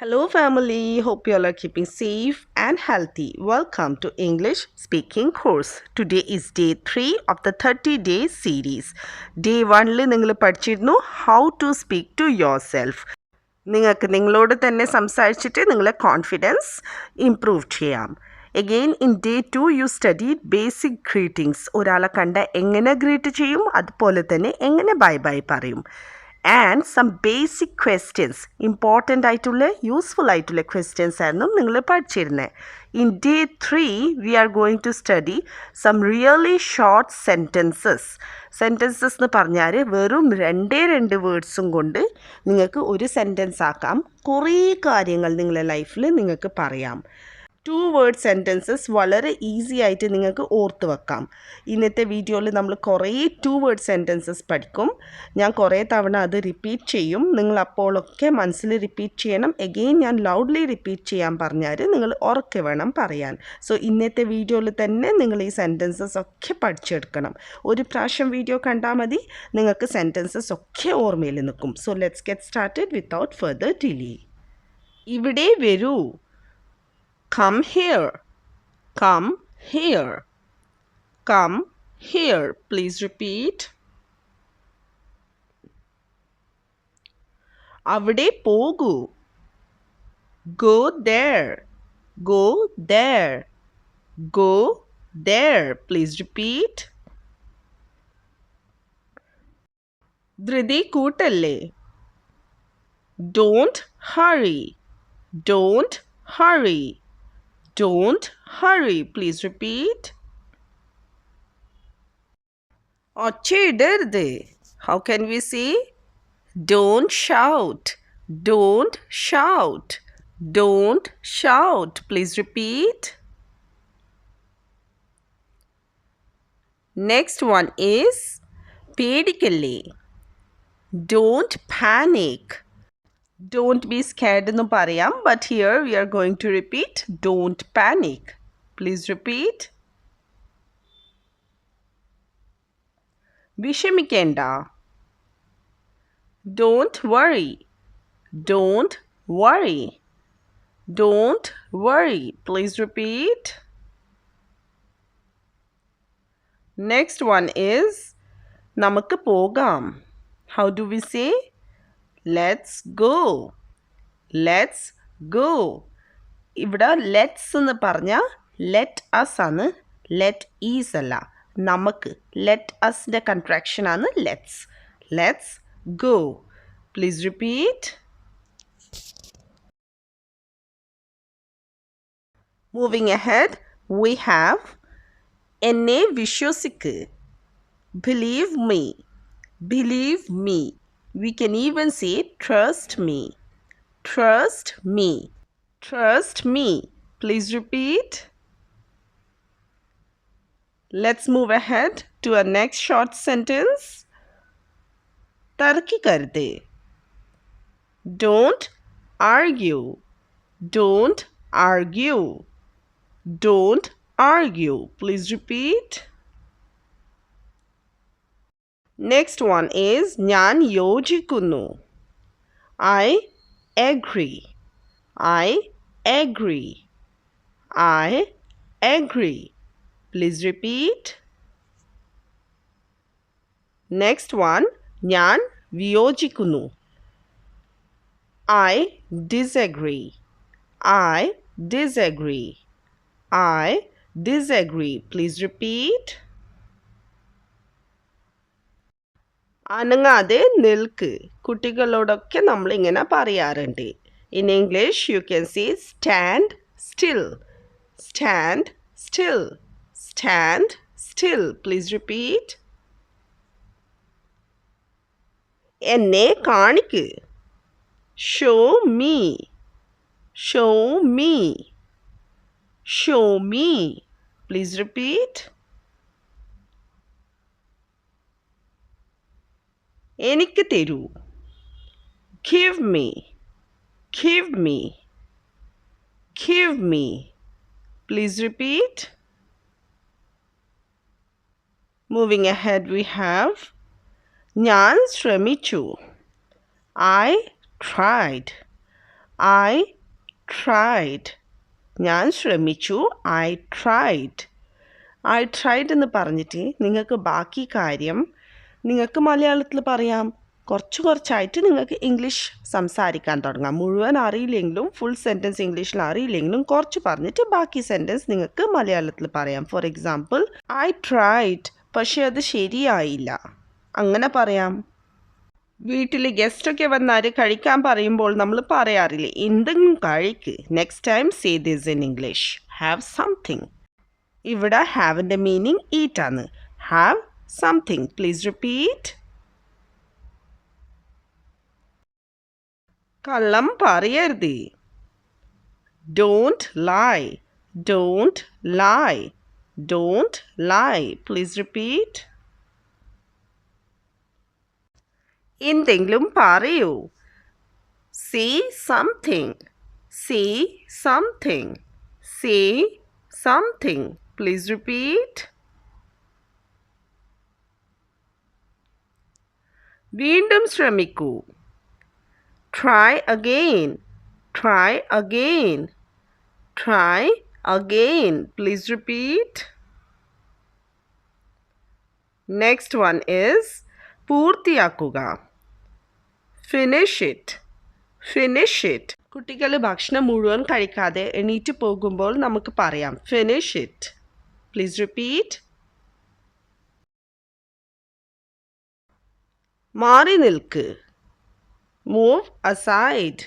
Hello, family. Hope you all are keeping safe and healthy. Welcome to English Speaking Course. Today is day 3 of the 30-day series. Day 1-ൽ നിങ്ങൾ പഠിച്ചിരുന്നു how to speak to yourself. നിങ്ങൾക്ക് നിങ്ങളോട് തന്നെ സംസാരിച്ചിട്ട് നിങ്ങളെ confidence improve ചെയ്യാം. Again, in day 2, you studied basic greetings. ഒരാളെ കണ്ട എങ്ങനെ ഗ്രീറ്റ് ചെയ്യും, അതുപോലെ തന്നെ എങ്ങനെ ബൈ ബൈ പറയും. And some basic questions, important ആയിട്ടുള്ള യൂസ്ഫുൾ ആയിട്ടുള്ള ക്വസ്റ്റ്യൻസ് ആയിരുന്നു നിങ്ങൾ പഠിച്ചിരുന്നത്. In day 3 we are going to study some really short sentences. Sentences എന്ന് പറഞ്ഞാൽ വെറും രണ്ട് വേർഡ്സും കൊണ്ട് നിങ്ങൾക്ക് ഒരു സെൻറ്റൻസ് ആക്കാം. കുറേ കാര്യങ്ങൾ നിങ്ങളുടെ ലൈഫിൽ നിങ്ങൾക്ക് പറയാം. 2 വേർഡ് സെൻറ്റൻസസ് വളരെ ഈസി ആയിട്ട് നിങ്ങൾക്ക് ഓർത്ത് വെക്കാം. ഇന്നത്തെ വീഡിയോയിൽ നമ്മൾ കുറേ 2 വേർഡ് സെൻറ്റൻസസ് പഠിക്കും. ഞാൻ കുറേ തവണ അത് റിപ്പീറ്റ് ചെയ്യും. നിങ്ങൾ അപ്പോഴൊക്കെ മനസ്സിൽ റിപ്പീറ്റ് ചെയ്യണം. എഗെയിൻ ഞാൻ ലൗഡ്ലി റിപ്പീറ്റ് ചെയ്യാൻ പറഞ്ഞാൽ നിങ്ങൾ ഉറക്കെ വേണം പറയാൻ. സോ ഇന്നത്തെ വീഡിയോയിൽ തന്നെ നിങ്ങൾ ഈ സെൻറ്റൻസസ് ഒക്കെ പഠിച്ചെടുക്കണം. ഒരു പ്രാവശ്യം വീഡിയോ കണ്ടാൽ മതി, നിങ്ങൾക്ക് സെൻറ്റൻസസ് ഒക്കെ ഓർമ്മയിൽ നിൽക്കും. So let's get started without further delay. ഇവിടെ വരൂ. Come here. Come here. Come here. Please repeat. അവിടെ പോകൂ. Go there. Go there. Go there. Please repeat. ധൃതി കൂട്ടല്ലേ. Don't hurry. Don't hurry. Don't hurry. Please repeat. ഒച്ചയിടരുത്. How can we say? Don't shout. Don't shout. Don't shout. Please repeat. Next one is പേടിക്കല്ലേ. Don't panic. Don't be scared എന്ന് പറയാം, but here we are going to repeat don't panic. Please repeat. വിഷമിക്കേണ്ട. Don't worry. Don't worry. Don't worry. Please repeat. Next one is നമുക്ക് പോകാം. How do we say? Let's go. Let's go. ഇവിടെ let's എന്ന് പറഞ്ഞാൽ let us ആണ്, let is അല്ല. നമുക്ക് let അസിൻ്റെ contraction ആണ് let's. Let's go. Please repeat. Moving ahead we have എന്നെ വിശ്വസിക്ക്. Believe me. Believe me. We can even say trust me. Trust me. Trust me. Please repeat. Let's move ahead to our next short sentence. Tarki kar de. Don't argue. Don't argue. Don't argue. Please repeat. Next one is ഞാൻ യോജിക്കുന്നു. I agree. I agree. I agree. Please repeat. Next one ഞാൻ വിയോജിക്കുന്നു. I disagree. I disagree. I disagree. Please repeat. അനങ്ങാതെ നിൽക്ക്. കുട്ടികളോടൊക്കെ നമ്മളിങ്ങനെ പറയാറുണ്ട്. In English, you can say stand still. Stand still. Stand still. Please repeat. എന്നെ കാണിക്ക്. Show me. Show me. Show me. Please repeat. എനിക്ക് തരൂ. Give me. Give me. Give me. Please repeat. Moving ahead we have ഞാൻ ശ്രമിച്ചു. I tried. I tried. ഞാൻ ശ്രമിച്ചു. I tried. I tried എന്ന് പറഞ്ഞിട്ട് നിങ്ങൾക്ക് ബാക്കി കാര്യം നിങ്ങൾക്ക് മലയാളത്തിൽ പറയാം. കുറച്ചായിട്ട് നിങ്ങൾക്ക് ഇംഗ്ലീഷ് സംസാരിക്കാൻ തുടങ്ങാം. മുഴുവൻ അറിയില്ലെങ്കിലും ഫുൾ സെൻറ്റൻസ് ഇംഗ്ലീഷിൽ അറിയില്ലെങ്കിലും കുറച്ച് പറഞ്ഞിട്ട് ബാക്കി സെൻറ്റൻസ് നിങ്ങൾക്ക് മലയാളത്തിൽ പറയാം. ഫോർ എക്സാമ്പിൾ, ഐ ട്രൈഡ്, പക്ഷേ അത് ശരിയായില്ല. അങ്ങനെ പറയാം. വീട്ടിൽ ഗസ്റ്റൊക്കെ വന്നാൽ കഴിക്കാൻ പറയുമ്പോൾ നമ്മൾ പറയാറില്ലേ, എന്തെങ്കിലും കഴിക്ക്. Next time say this in English, have something. ഇവിടെ ഹാവിൻ്റെ മീനിങ് ഈറ്റ് ആണ്. Have something. Please repeat. കള്ളം പറയരുത്. Don't lie. Don't lie. Don't lie. Please repeat. എന്തെങ്കിലും പറയൂ. Say something. Say something. Say something. Please repeat. വീണ്ടും ശ്രമിക്കൂ. Try again. Try again. Try again. Please repeat. Next one is പൂർത്തിയാക്കുക. Finish it. Finish it. കുട്ടികൾ ഭക്ഷണം മുഴുവൻ കഴിക്കാതെ എണീറ്റ് പോകുമ്പോൾ നമുക്ക് പറയാം finish it. Please repeat. മാറി നിൽക്ക്. Move aside.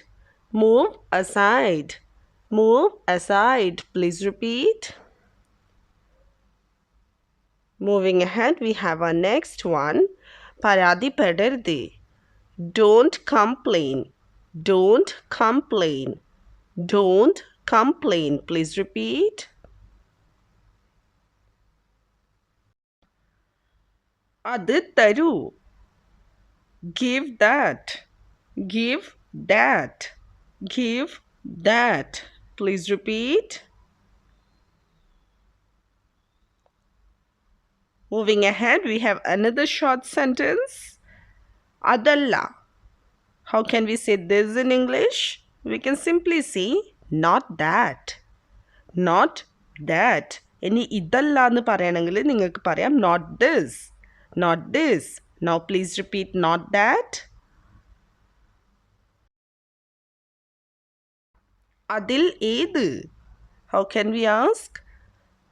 Move aside. Move aside. Please repeat. Moving ahead, we have our next one. പരാതിപ്പെടരുത്. Don't complain. Don't complain. Don't complain. Please repeat. അത് തരൂ. Give that. Give that. Give that. Please repeat. Moving ahead, we have another short sentence. Adalla. How can we say this in English? We can simply say not that. Not that. ഇനി ഇതല്ല എന്ന് പറയണമെങ്കിൽ നിങ്ങൾക്ക് പറയാം not this. Not this. Now please repeat not that. അതിൽ ഏത്? How can we ask?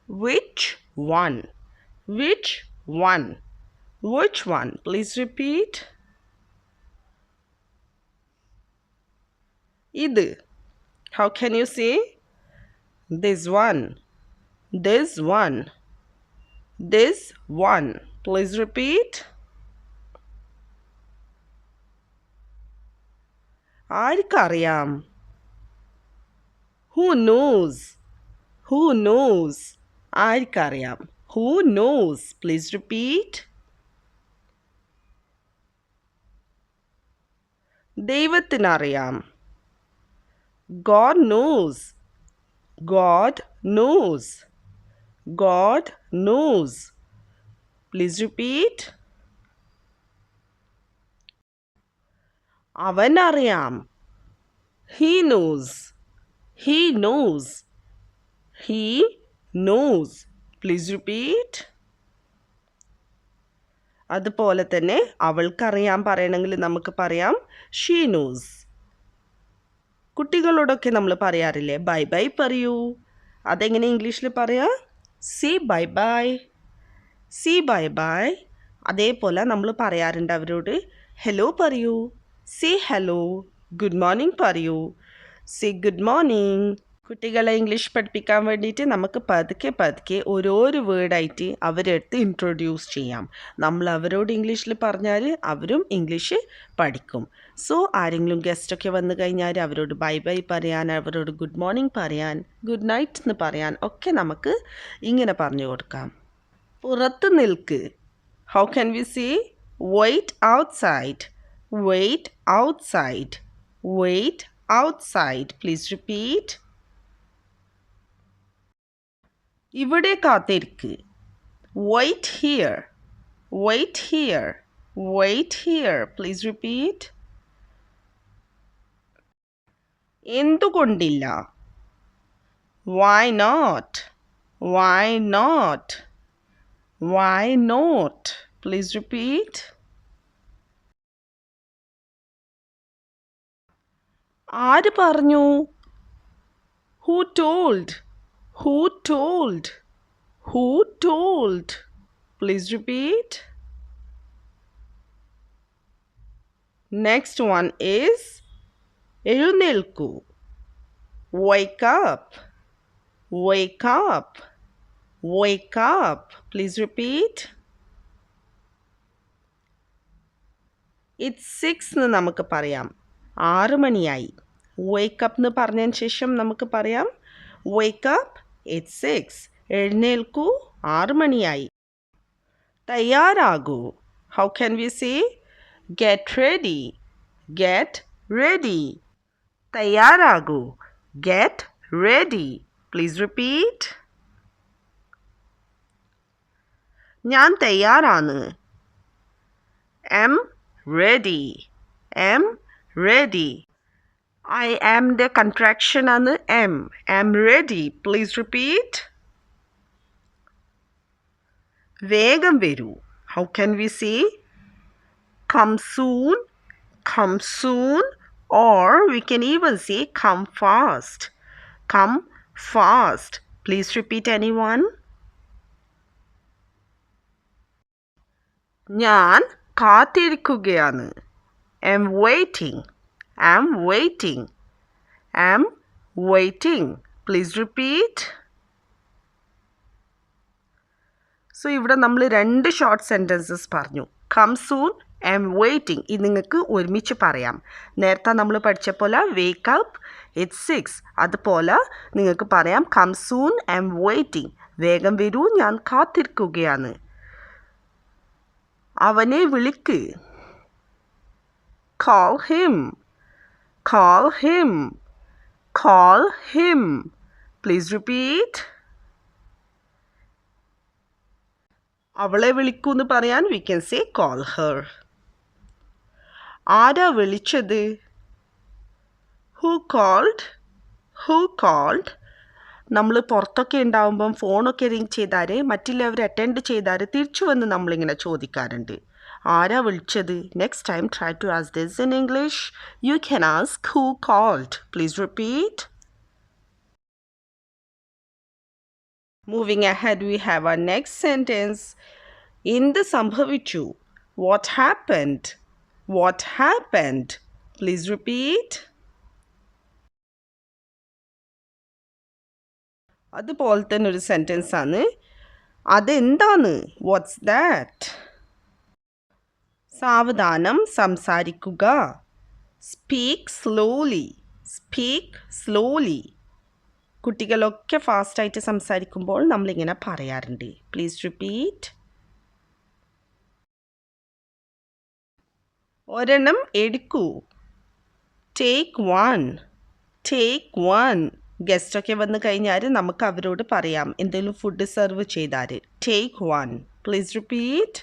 Which one? Which one? Which one? Please repeat. ഇത്. How can you say? This one. This one. This one. Please repeat. ആർക്കറിയാം? Who knows? Who knows? ആർക്കറിയാം? Who knows? Please repeat. ദൈവത്തിനറിയാം. God knows. God knows. God knows. Please repeat. അവനറിയാം. He knows. He knows. He knows. Please repeat. അതുപോലെ തന്നെ അവൾക്കറിയാം പറയണമെങ്കിൽ നമുക്ക് പറയാം she knows. കുട്ടികളോടൊക്കെ നമ്മൾ പറയാറില്ലേ ബൈ ബൈ പറയൂ. അതെങ്ങനെ ഇംഗ്ലീഷിൽ പറയാ? Say bye bye. Say bye bye. അതേപോലെ നമ്മൾ പറയാറുണ്ട് അവരോട് ഹലോ പറയൂ. Say hello. ഗുഡ് മോർണിംഗ് പറയൂ. Say good morning. കുട്ടികളെ ഇംഗ്ലീഷ് പഠിപ്പിക്കാൻ വേണ്ടിയിട്ട് നമുക്ക് പതുക്കെ ഓരോരോ വേർഡായിട്ട് അവരെടുത്ത് ഇൻട്രൊഡ്യൂസ് ചെയ്യാം. നമ്മൾ അവരോട് ഇംഗ്ലീഷിൽ പറഞ്ഞാൽ അവരും ഇംഗ്ലീഷ് പഠിക്കും. സോ ആരെങ്കിലും ഗസ്റ്റൊക്കെ വന്നു കഴിഞ്ഞാൽ അവരോട് ബൈ ബൈ പറയാൻ, അവരോട് ഗുഡ് മോർണിംഗ് പറയാൻ, ഗുഡ് നൈറ്റ് എന്ന് പറയാൻ ഒക്കെ നമുക്ക് ഇങ്ങനെ പറഞ്ഞു കൊടുക്കാം. പുറത്ത് നിൽക്ക്. How can we say? Wait outside. Wait outside. Wait outside. Please repeat. ഇവിടെ കാത്തിരിക്ക്. Wait here. Wait here. Wait here. Please repeat. എന്തുകൊണ്ടില്ല? Why not? Why not? Why not? Please repeat. ആര് പറഞ്ഞു? Who told? Who told? Who told? Please repeat. Next one is എഴുന്നേൽക്കൂ. Wake up. Wake up. Wake up. Please repeat. It's 6 എന്ന് നമുക്ക് പറയാം. 6 മണിയായി. Wake up എന്ന് പറഞ്ഞതിന് ശേഷം നമുക്ക് പറയാം wake up, it's 6. എഴുന്നേൽക്കൂ, 6 മണിയായി. തയ്യാറാകൂ. How can we say? Get ready. Get ready. തയ്യാറാകൂ. Get ready. Please repeat. ഞാൻ തയ്യാറാണ്. Am ready. Am ready. I am the contraction ആണ് am. Am ready. Please repeat. വേഗം വരൂ. How can we say? Come soon. Come soon. Or we can even say come fast. Come fast. Please repeat anyone. ഞാൻ കാത്തിരിക്കുകയാണ്. Am waiting. Am waiting. Am waiting. Please repeat. So ഇവിടെ നമ്മൾ 2 short sentences പറഞ്ഞു. Come soon, am waiting. ഇത് നിങ്ങൾക്ക് ഒരുമിച്ച് പറയാം. നേരത്തെ നമ്മൾ പഠിച്ച പോലെ wake up, it's 6. അതുപോലെ നിങ്ങൾക്ക് പറയാം come soon, am waiting. വേഗം വരൂ, ഞാൻ കാത്തിരിക്കുകയാണ്. അവനെ വിളിക്ക്. Call him. Call him. Call him. Please repeat. അവളെ വിളിക്കൂ എന്ന് പറയാൻ we can say call her. ആരാ വിളിച്ചത്? Who called? Who called? നമ്മൾ പുറത്തൊക്കെ ഉണ്ടാവുമ്പം ഫോണൊക്കെ റിങ് ചെയ്താൽ മറ്റുള്ളവർ അറ്റൻഡ് ചെയ്താൽ തിരിച്ചു വന്ന് നമ്മളിങ്ങനെ ചോദിക്കാറുണ്ട്. ആരാ വിളിച്ചത്? Next time try to ask this in English. You can ask who called. Please repeat. Moving ahead, we have our next sentence. എന്ത് സംഭവിച്ചു? What happened? What happened? Please repeat. അതുപോലെ തന്നെ ഒരു സെൻറ്റൻസ് ആണ്. അതെന്താണ്? What's that? സാവധാനം സംസാരിക്കുക. Speak slowly. Speak slowly. കുട്ടികളൊക്കെ ഫാസ്റ്റായിട്ട് സംസാരിക്കുമ്പോൾ നമ്മളിങ്ങനെ പറയാറുണ്ട്. Please repeat. ഒരെണ്ണം എടുക്കൂ. Take one. Take one. ഗസ്റ്റൊക്കെ വന്നു കഴിഞ്ഞാൽ നമുക്ക് അവരോട് പറയാം എന്തെങ്കിലും ഫുഡ് സെർവ് ചെയ്താൽ. Take one. Please repeat.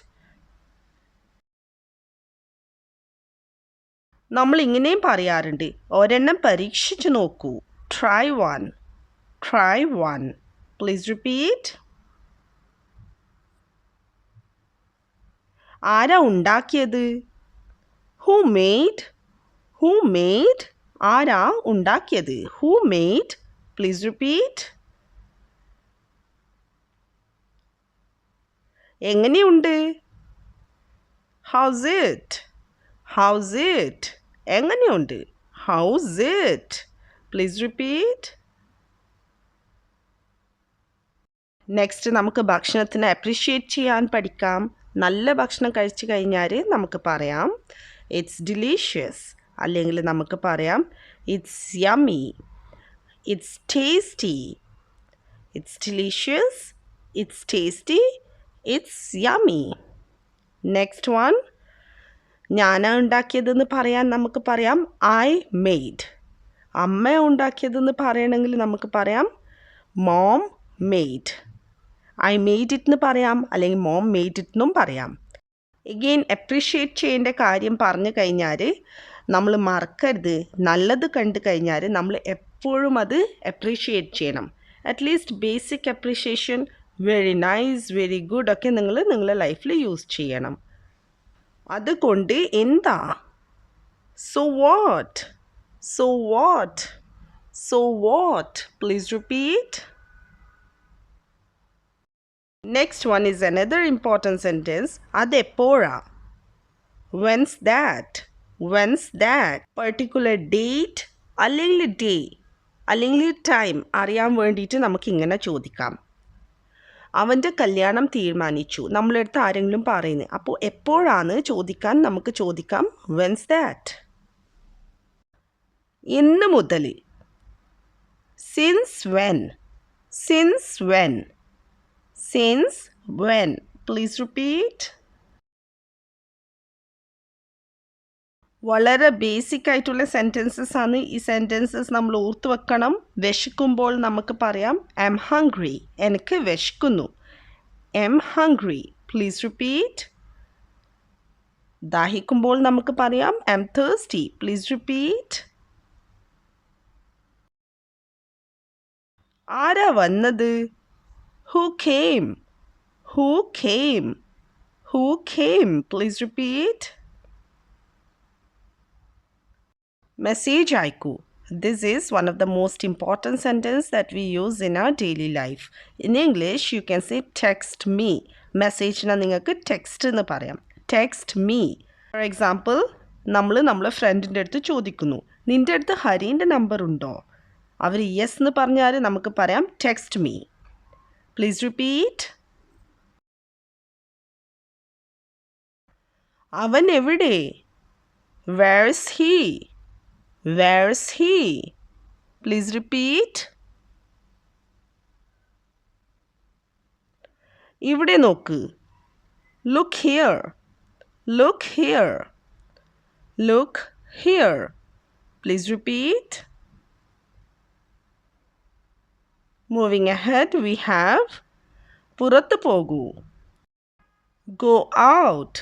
നമ്മൾ ഇങ്ങനെയും പറയാറുണ്ട്. ഒരെണ്ണം പരീക്ഷിച്ചു നോക്കൂ. Try one. Try one. Please repeat. ആരാ ഉണ്ടാക്കിയത്? Who made? Who made? ആരാ ഉണ്ടാക്കിയത്? Who made? Please repeat. എങ്ങനെയുണ്ട്? How's it? How's it? എങ്ങനെയുണ്ട്? How's it? Please repeat. Next നമുക്ക് ഭക്ഷണത്തിനെ അപ്രീഷിയേറ്റ് ചെയ്യാൻ പഠിക്കാം. നല്ല ഭക്ഷണം കഴിച്ചു കഴിഞ്ഞാൽ നമുക്ക് പറയാം ഇറ്റ്സ് ഡിലീഷ്യസ്, അല്ലെങ്കിൽ നമുക്ക് പറയാം it's yummy, it's tasty. It's delicious, it's tasty, it's yummy. Next one, ഞാനാ ഉണ്ടാക്കിയതെന്ന് പറയാൻ നമുക്ക് പറയാം ഐ മെയ്ഡ്. അമ്മ ഉണ്ടാക്കിയതെന്ന് പറയണമെങ്കിൽ നമുക്ക് പറയാം mom made. I made it എന്ന് പറയാം, അല്ലെങ്കിൽ മോം മെയ്ഡ് ഇറ്റ് എന്നും പറയാം. എഗെയിൻ അപ്രീഷിയേറ്റ് ചെയ്യേണ്ട കാര്യം പറഞ്ഞു കഴിഞ്ഞാൽ നമ്മൾ മറക്കരുത്. നല്ലത് കണ്ടു കഴിഞ്ഞാൽ നമ്മൾ എപ്പോഴും അത് അപ്രീഷിയേറ്റ് ചെയ്യണം. At least basic appreciation, very nice, very good ഒക്കെ നിങ്ങൾ നിങ്ങളുടെ ലൈഫിൽ യൂസ് ചെയ്യണം. അതുകൊണ്ട് എന്താ? So what? So what? So what? Please repeat. Next one is another important sentence. അതെപ്പോഴാ? When's that? When's that? Particular date അല്ലെങ്കിൽ day അല്ലെങ്കിൽ time അറിയാൻ വേണ്ടിയിട്ട് നമുക്ക് ഇങ്ങനെ ചോദിക്കാം. അവൻ്റെ കല്യാണം തീരുമാനിച്ചു. നമ്മളടുത്ത് ആരെങ്കിലും പറയുന്നത്. അപ്പോൾ എപ്പോഴാണ് ചോദിക്കാൻ നമുക്ക് ചോദിക്കാം when's that? ഇന്ന് മുതൽ. Since when? Since when? Since when? Please repeat. വളരെ ബേസിക് ആയിട്ടുള്ള സെൻറ്റൻസസ് ആണ് ഈ സെൻറ്റൻസസ്. നമ്മൾ ഓർത്ത് വെക്കണം. വിശക്കുമ്പോൾ നമുക്ക് പറയാം ഐ എം ഹംഗ്രി. എനിക്ക് വിശക്കുന്നു. I am hungry. Please repeat. ദാഹിക്കുമ്പോൾ നമുക്ക് പറയാം I am thirsty. Please repeat. ആരാ വന്നത്? Who came? Who came? Who came? Please repeat. Message aiku. This is one of the most important sentences that we use in our daily life. In English, you can say text me. Message na ningalku text nu parayam. Text me. For example, നമ്മളെ ഫ്രണ്ടിൻ്റെ അടുത്ത് ചോദിക്കുന്നു, നിൻ്റെ അടുത്ത് ഹരീൻ്റെ number ഉണ്ടോ? അവർ yes എന്ന് പറഞ്ഞാൽ നമുക്ക് പറയാം ടെക്സ്റ്റ് മീ. Please repeat. അവൻ എവിടെ? Where's he? Where's he? Please repeat. ഇവിടെ നോക്ക്. Look here. Look here. Look here. Please repeat. Moving ahead, we have പുറത്ത് പോകൂ. Go out.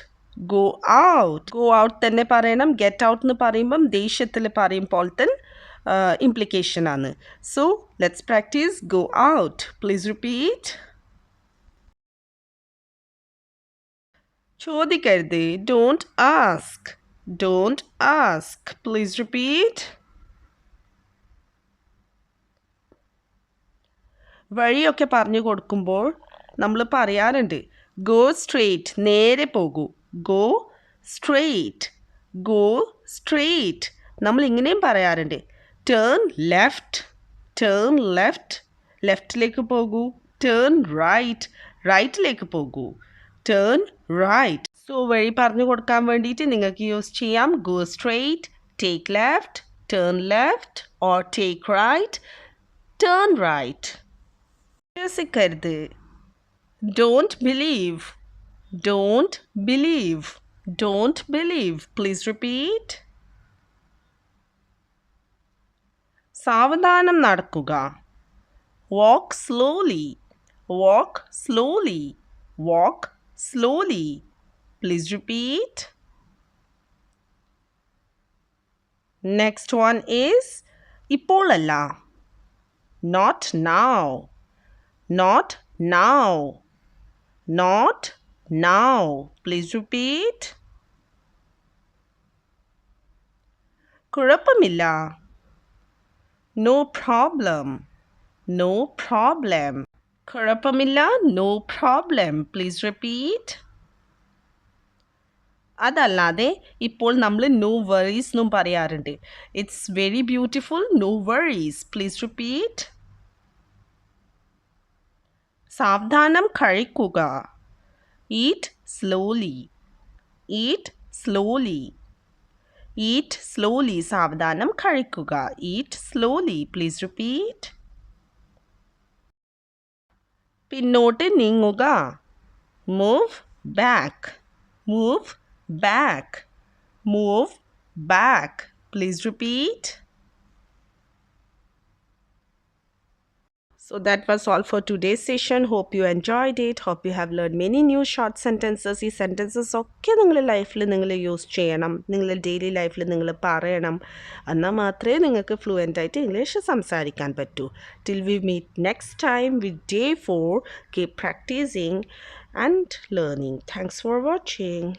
Go out. Go out തന്നെ പറയണം. Get out എന്ന് പറയുമ്പം ദേഷ്യത്തിൽ പറയുമ്പോൾ തന്നെ implication ആണ്. So, let's practice go out. Please repeat. ചോദിക്കരുത്. Don't ask. Don't ask. Please repeat. വഴിയൊക്കെ പറഞ്ഞു കൊടുക്കുമ്പോൾ നമ്മൾ പറയാറുണ്ട് ഗോ സ്ട്രെയിറ്റ്. നേരെ പോകൂ. Go straight. Go straight. നമ്മൾ ഇങ്ങനെയും പറയാറുണ്ട് ടേൺ ലെഫ്റ്റ്. Turn left. ലെഫ്റ്റിലേക്ക് പോകൂ. Turn right. റൈറ്റിലേക്ക് പോകൂ. Turn right. സോ വഴി പറഞ്ഞു കൊടുക്കാൻ വേണ്ടിയിട്ട് നിങ്ങൾക്ക് യൂസ് ചെയ്യാം go straight, take left, turn left, or take right, turn right. വിശ്വസിക്കരുത്. Don't believe. Don't believe. Don't believe. Please repeat. സാവധാനം നടക്കുക. Walk slowly. Walk slowly. Walk slowly. Please repeat. Next one is ഇപ്പോഴല്ല. Not now. Not now. Not now. Please repeat. കുഴപ്പമില്ല. No problem. No problem. കുഴപ്പമില്ല. No problem. Please repeat. അതല്ലാതെ ഇപ്പോൾ നമ്മൾ no worries എന്നും പറയാറുണ്ട്. It's very beautiful. No worries. Please repeat. സാവധാനം കഴിക്കുക. Eat slowly. Eat slowly. Eat slowly. സാവധാനം കഴിക്കുക. Eat slowly. Please repeat. പിന്നോട്ട് നീങ്ങുക. Move back. Move back. Move back. Please repeat. So that was all for today's session. Hope you enjoyed it. Hope you have learned many new short sentences. ഈ sentences ഒക്കെ നിങ്ങളുടെ ലൈഫിൽ നിങ്ങൾ use ചെയ്യണം, നിങ്ങളുടെ daily ലൈഫിൽ നിങ്ങൾ പറയണം. എന്നാൽ മാത്രമേ നിങ്ങൾക്ക് ഫ്ലുവൻ്റ് ആയിട്ട് ഇംഗ്ലീഷ് സംസാരിക്കാൻ പറ്റൂ. Till we meet next time with day 4. Keep practising and learning. Thanks for watching.